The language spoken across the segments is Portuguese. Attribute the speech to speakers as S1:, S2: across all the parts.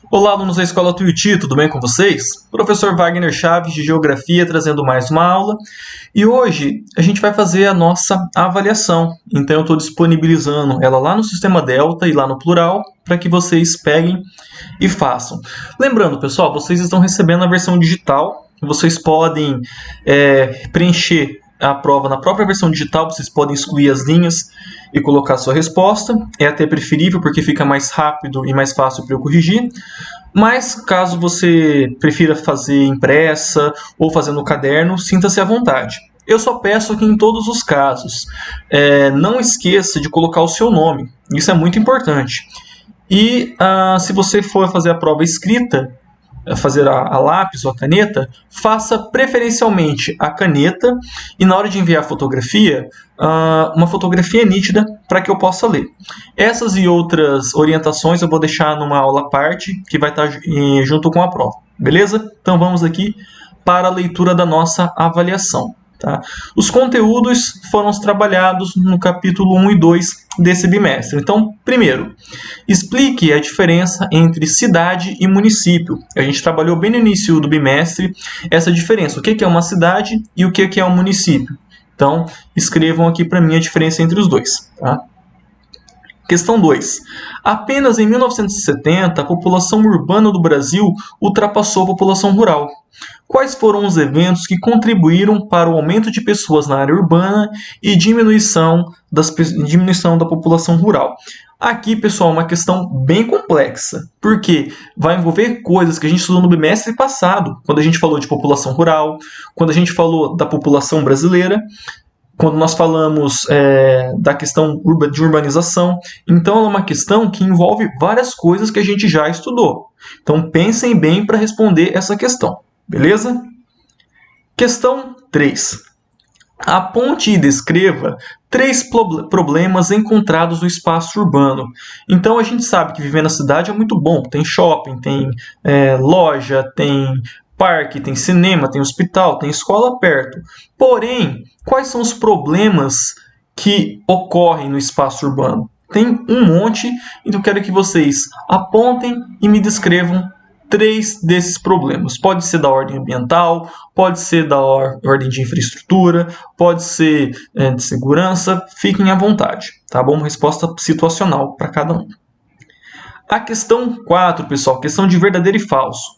S1: Olá, alunos da Escola Tuiuti, tudo bem com vocês? Professor Wagner Chaves, de Geografia, trazendo mais uma aula. E hoje a gente vai fazer a nossa avaliação. Então eu estou disponibilizando ela lá no Sistema Delta e lá no Plural, para que vocês peguem e façam. Lembrando, pessoal, vocês estão recebendo a versão digital. Vocês podem preencher a prova na própria versão digital, vocês podem excluir as linhas e colocar a sua resposta. É até preferível porque fica mais rápido e mais fácil para eu corrigir. Mas caso você prefira fazer impressa ou fazer no caderno, sinta-se à vontade. Eu só peço que em todos os casos, não esqueça de colocar o seu nome. Isso é muito importante. E se você for fazer a prova escrita, fazer a lápis ou a caneta, faça preferencialmente a caneta e na hora de enviar a fotografia, uma fotografia nítida para que eu possa ler. Essas e outras orientações eu vou deixar numa aula à parte que vai estar junto com a prova, beleza? Então vamos aqui para a leitura da nossa avaliação. Tá? Os conteúdos foram trabalhados no capítulo 1 e 2 desse bimestre. Então, primeiro, explique a diferença entre cidade e município. A gente trabalhou bem no início do bimestre essa diferença. O que é uma cidade e o que é um município. Então, escrevam aqui para mim a diferença entre os dois. Tá? Questão 2. Apenas em 1970, a população urbana do Brasil ultrapassou a população rural. Quais foram os eventos que contribuíram para o aumento de pessoas na área urbana e diminuição da população rural? Aqui, pessoal, é uma questão bem complexa, porque vai envolver coisas que a gente estudou no bimestre passado, quando a gente falou de população rural, quando a gente falou da população brasileira, quando nós falamos da questão de urbanização. Então, é uma questão que envolve várias coisas que a gente já estudou. Então, pensem bem para responder essa questão. Beleza? Questão 3. Aponte e descreva 3 problemas encontrados no espaço urbano. Então, a gente sabe que viver na cidade é muito bom. Tem shopping, tem loja, tem parque, tem cinema, tem hospital, tem escola perto. Porém, quais são os problemas que ocorrem no espaço urbano? Tem um monte, então eu quero que vocês apontem e me descrevam 3 desses problemas. Pode ser da ordem ambiental, pode ser da ordem de infraestrutura, pode ser de segurança, fiquem à vontade, tá bom? Uma resposta situacional para cada um. A questão 4, pessoal, questão de verdadeiro e falso.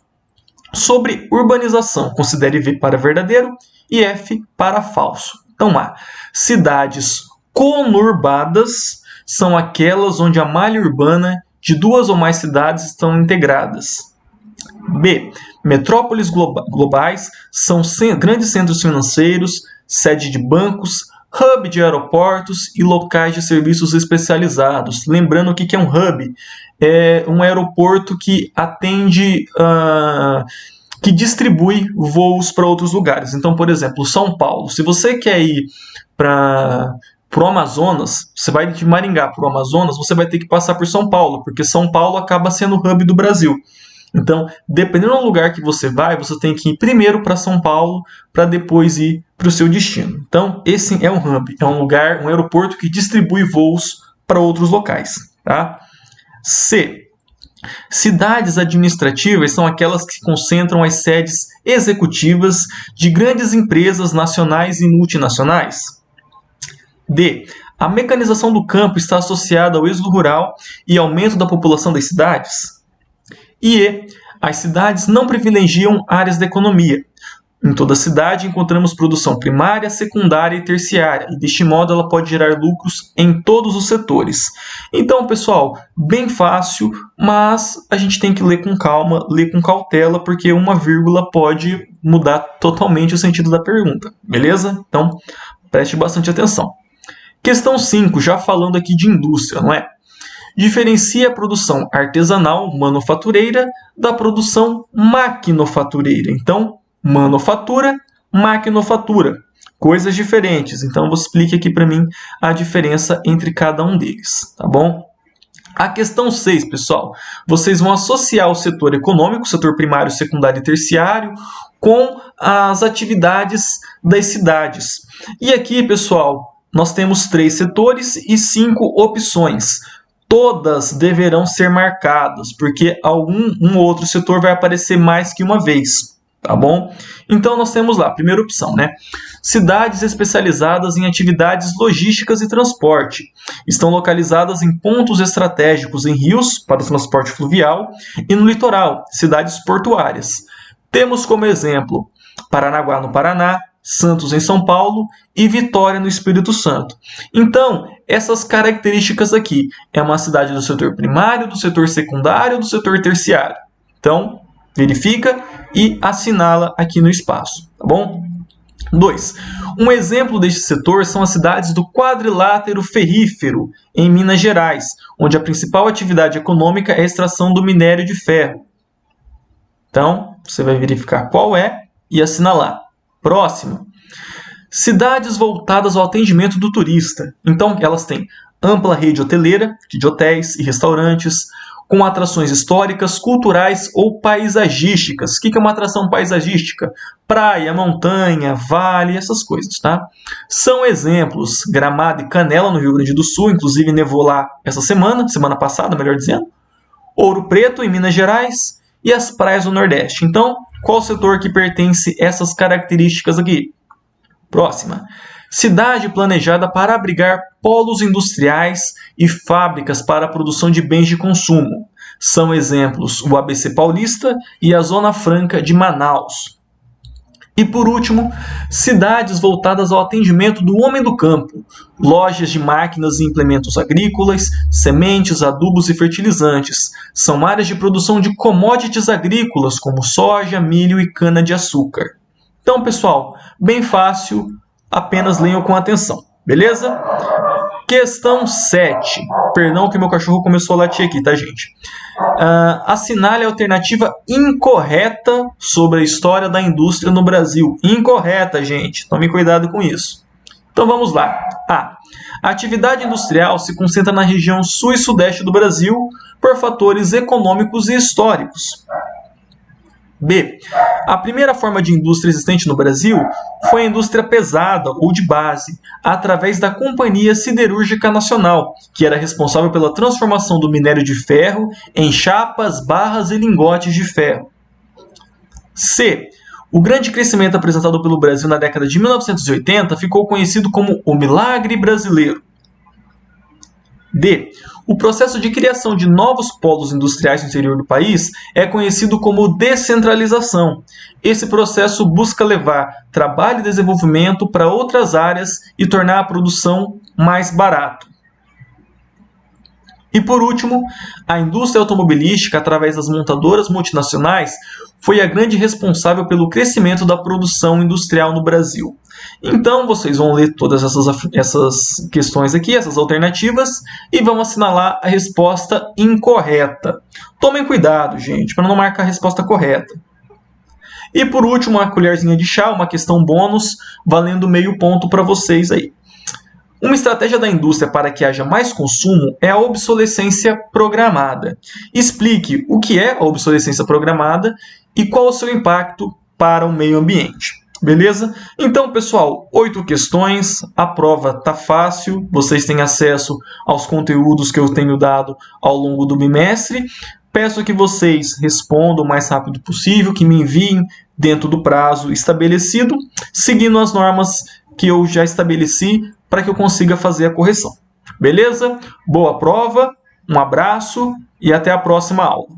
S1: Sobre urbanização, considere V para verdadeiro e F para falso. Então, A. Cidades conurbadas são aquelas onde a malha urbana de 2 ou mais cidades estão integradas. B. Metrópoles globais são grandes centros financeiros, sede de bancos, hub de aeroportos e locais de serviços especializados. Lembrando o que é um hub? É um aeroporto que atende, que distribui voos para outros lugares. Então, por exemplo, São Paulo. Se você quer ir para o Amazonas, você vai de Maringá para o Amazonas, você vai ter que passar por São Paulo, porque São Paulo acaba sendo o hub do Brasil. Então, dependendo do lugar que você vai, você tem que ir primeiro para São Paulo, para depois ir para o seu destino. Então, esse é um hub, é um lugar, um aeroporto que distribui voos para outros locais. Tá? C. Cidades administrativas são aquelas que concentram as sedes executivas de grandes empresas nacionais e multinacionais. D. A mecanização do campo está associada ao êxodo rural e aumento da população das cidades. E as cidades não privilegiam áreas da economia. Em toda cidade encontramos produção primária, secundária e terciária, e deste modo ela pode gerar lucros em todos os setores. Então, pessoal, bem fácil, mas a gente tem que ler com calma, ler com cautela, porque uma vírgula pode mudar totalmente o sentido da pergunta, beleza? Então, preste bastante atenção. Questão 5, já falando aqui de indústria, não é? Diferencia a produção artesanal, manufatureira, da produção maquinofatureira. Então, manufatura, maquinofatura. Coisas diferentes. Então, você explique aqui para mim a diferença entre cada um deles, tá bom? A questão 6, pessoal. Vocês vão associar o setor econômico, setor primário, secundário e terciário, com as atividades das cidades. E aqui, pessoal, nós temos 3 setores e 5 opções. todas deverão ser marcadas, porque um outro setor vai aparecer mais que uma vez, tá bom? Então nós temos lá, primeira opção, né? Cidades especializadas em atividades logísticas e transporte. Estão localizadas em pontos estratégicos em rios para o transporte fluvial e no litoral, cidades portuárias. Temos como exemplo Paranaguá no Paraná, Santos em São Paulo e Vitória no Espírito Santo. Então, essas características aqui, é uma cidade do setor primário, do setor secundário, do setor terciário. Então, verifica e assinala aqui no espaço, tá bom? 2. Um exemplo deste setor são as cidades do quadrilátero ferrífero, em Minas Gerais, onde a principal atividade econômica é a extração do minério de ferro. Então, você vai verificar qual é e assinalar. Próximo. Cidades voltadas ao atendimento do turista. Então, elas têm ampla rede hoteleira, de hotéis e restaurantes, com atrações históricas, culturais ou paisagísticas. O que é uma atração paisagística? Praia, montanha, vale, essas coisas, tá? São exemplos Gramado e Canela, no Rio Grande do Sul, inclusive nevou lá essa semana passada, melhor dizendo. Ouro Preto, em Minas Gerais, e as praias do Nordeste. Então, qual setor que pertence a essas características aqui? Próxima. Cidade planejada para abrigar polos industriais e fábricas para a produção de bens de consumo. São exemplos o ABC Paulista e a Zona Franca de Manaus. E por último, cidades voltadas ao atendimento do homem do campo, lojas de máquinas e implementos agrícolas, sementes, adubos e fertilizantes. São áreas de produção de commodities agrícolas como soja, milho e cana-de-açúcar. Então, pessoal, bem fácil, apenas leiam com atenção, beleza? Questão 7. Perdão que meu cachorro começou a latir aqui, tá, gente? Assinale a alternativa incorreta sobre a história da indústria no Brasil. Incorreta, gente. Tome cuidado com isso. Então vamos lá. A atividade industrial se concentra na região sul e sudeste do Brasil por fatores econômicos e históricos. B. A primeira forma de indústria existente no Brasil foi a indústria pesada ou de base, através da Companhia Siderúrgica Nacional, que era responsável pela transformação do minério de ferro em chapas, barras e lingotes de ferro. C. O grande crescimento apresentado pelo Brasil na década de 1980 ficou conhecido como o Milagre Brasileiro. D. O processo de criação de novos polos industriais no interior do país é conhecido como descentralização. Esse processo busca levar trabalho e desenvolvimento para outras áreas e tornar a produção mais barata. E por último, a indústria automobilística, através das montadoras multinacionais, foi a grande responsável pelo crescimento da produção industrial no Brasil. Então, vocês vão ler todas essas questões aqui, essas alternativas, e vão assinalar a resposta incorreta. Tomem cuidado, gente, para não marcar a resposta correta. E por último, uma colherzinha de chá, uma questão bônus, valendo meio ponto para vocês aí. Uma estratégia da indústria para que haja mais consumo é a obsolescência programada. Explique o que é a obsolescência programada e qual o seu impacto para o meio ambiente. Beleza? Então, pessoal, 8 questões, a prova tá fácil, vocês têm acesso aos conteúdos que eu tenho dado ao longo do bimestre. Peço que vocês respondam o mais rápido possível, que me enviem dentro do prazo estabelecido, seguindo as normas que eu já estabeleci para que eu consiga fazer a correção. Beleza? Boa prova, um abraço e até a próxima aula.